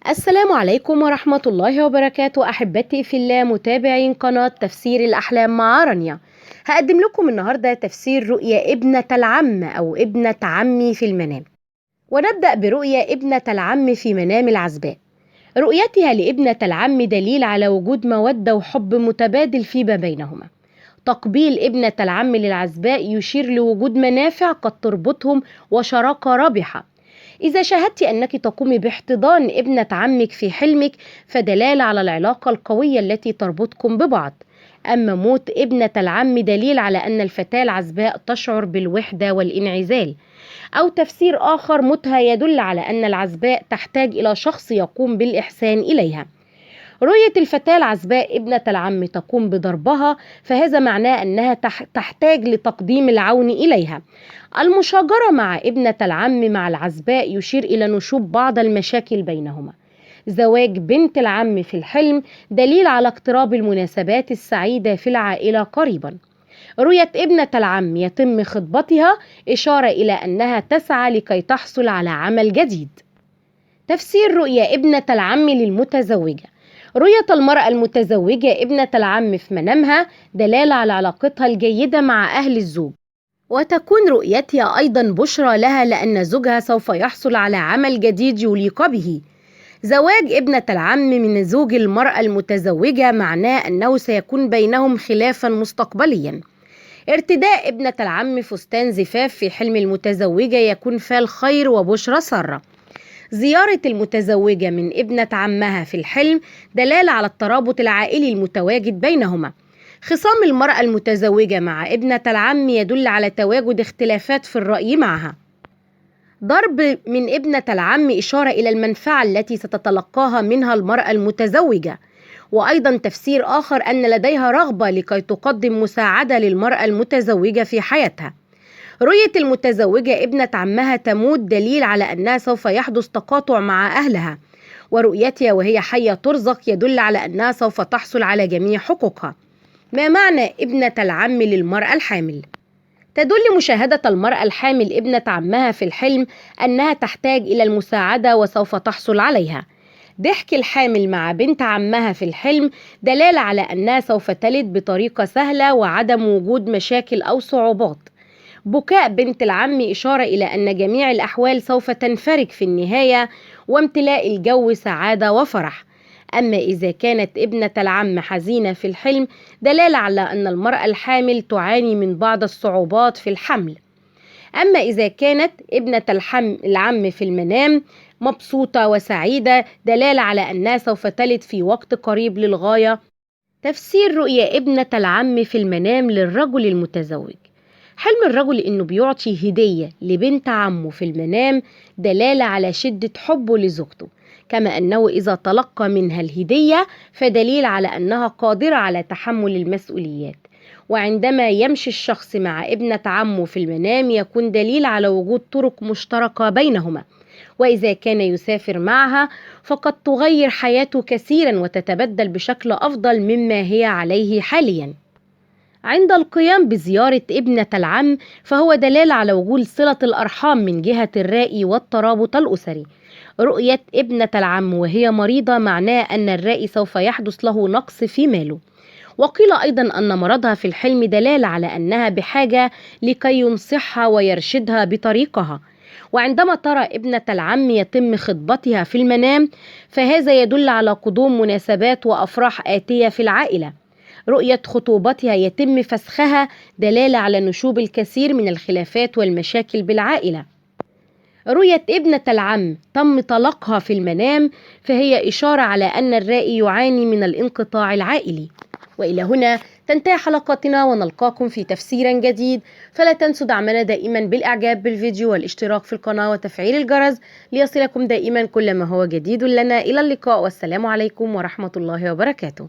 السلام عليكم ورحمة الله وبركاته، أحبتي في الله متابعين قناة تفسير الأحلام مع رانيا. هقدم لكم النهاردة تفسير رؤيا ابنة العم أو ابنة عمي في المنام. ونبدأ برؤيا ابنة العم في منام العزباء. رؤيتها لابنة العم دليل على وجود مودة وحب متبادل فيما بينهما. تقبيل ابنة العم للعزباء يشير لوجود منافع قد تربطهم وشراكة رابحة. إذا شاهدت أنك تقومي باحتضان ابنة عمك في حلمك فدلالة على العلاقة القوية التي تربطكم ببعض. أما موت ابنة العم دليل على أن الفتاة العزباء تشعر بالوحدة والانعزال. أو تفسير آخر موتها يدل على أن العزباء تحتاج إلى شخص يقوم بالإحسان إليها. رؤية الفتاة العزباء ابنة العم تقوم بضربها فهذا معناه أنها تحتاج لتقديم العون إليها. المشاجرة مع ابنة العم مع العزباء يشير إلى نشوب بعض المشاكل بينهما. زواج بنت العم في الحلم دليل على اقتراب المناسبات السعيدة في العائلة قريبا. رؤية ابنة العم يتم خطبتها إشارة إلى أنها تسعى لكي تحصل على عمل جديد. تفسير رؤيا ابنة العم للمتزوجة. رؤية المرأة المتزوجة ابنة العم في منامها دلالة على علاقتها الجيدة مع أهل الزوج، وتكون رؤيتها أيضا بشرى لها لأن زوجها سوف يحصل على عمل جديد يليق به. زواج ابنة العم من زوج المرأة المتزوجة معناه أنه سيكون بينهم خلافا مستقبليا. ارتداء ابنة العم فستان زفاف في حلم المتزوجة يكون فال خير وبشرى سارة. زيارة المتزوجة من ابنة عمها في الحلم دلالة على الترابط العائلي المتواجد بينهما. خصام المرأة المتزوجة مع ابنة العم يدل على تواجد اختلافات في الرأي معها. ضرب من ابنة العم إشارة إلى المنفعة التي ستتلقاها منها المرأة المتزوجة. وأيضا تفسير آخر أن لديها رغبة لكي تقدم مساعدة للمرأة المتزوجة في حياتها. رؤية المتزوجة ابنة عمها تموت دليل على أنها سوف يحدث تقاطع مع أهلها. ورؤيتها وهي حية ترزق يدل على أنها سوف تحصل على جميع حقوقها. ما معنى ابنة العم للمرأة الحامل؟ تدل مشاهدة المرأة الحامل ابنة عمها في الحلم أنها تحتاج إلى المساعدة وسوف تحصل عليها. ضحك الحامل مع بنت عمها في الحلم دلالة على أنها سوف تلد بطريقة سهلة وعدم وجود مشاكل أو صعوبات. بكاء بنت العم إشارة إلى أن جميع الأحوال سوف تنفرج في النهاية وامتلاء الجو سعادة وفرح. أما إذا كانت ابنة العم حزينة في الحلم دلالة على أن المرأة الحامل تعاني من بعض الصعوبات في الحمل. أما إذا كانت ابنة العم في المنام مبسوطة وسعيدة دلالة على أنها سوف تلد في وقت قريب للغاية. تفسير رؤيا ابنة العم في المنام للرجل المتزوج. حلم الرجل إنه بيعطي هدية لبنت عمه في المنام دلالة على شدة حبه لزوجته، كما أنه إذا تلقى منها الهدية فدليل على أنها قادرة على تحمل المسؤوليات. وعندما يمشي الشخص مع ابنة عمه في المنام يكون دليل على وجود طرق مشتركة بينهما. وإذا كان يسافر معها فقد تغير حياته كثيرا وتتبدل بشكل أفضل مما هي عليه حاليا. عند القيام بزيارة ابنة العم فهو دلالة على وجود صلة الأرحام من جهة الرائي والترابط الأسري. رؤية ابنة العم وهي مريضة معناه أن الرائي سوف يحدث له نقص في ماله. وقيل أيضا أن مرضها في الحلم دلالة على أنها بحاجة لكي ينصحها ويرشدها بطريقها. وعندما ترى ابنة العم يتم خطبتها في المنام فهذا يدل على قدوم مناسبات وأفراح آتية في العائلة. رؤية خطوبتها يتم فسخها دلالة على نشوب الكثير من الخلافات والمشاكل بالعائلة. رؤية ابنة العم تم طلاقها في المنام فهي إشارة على أن الرائي يعاني من الانقطاع العائلي. وإلى هنا تنتهي حلقتنا ونلقاكم في تفسير جديد. فلا تنسوا دعمنا دائما بالإعجاب بالفيديو والاشتراك في القناة وتفعيل الجرس ليصلكم دائما كل ما هو جديد لنا. إلى اللقاء والسلام عليكم ورحمة الله وبركاته.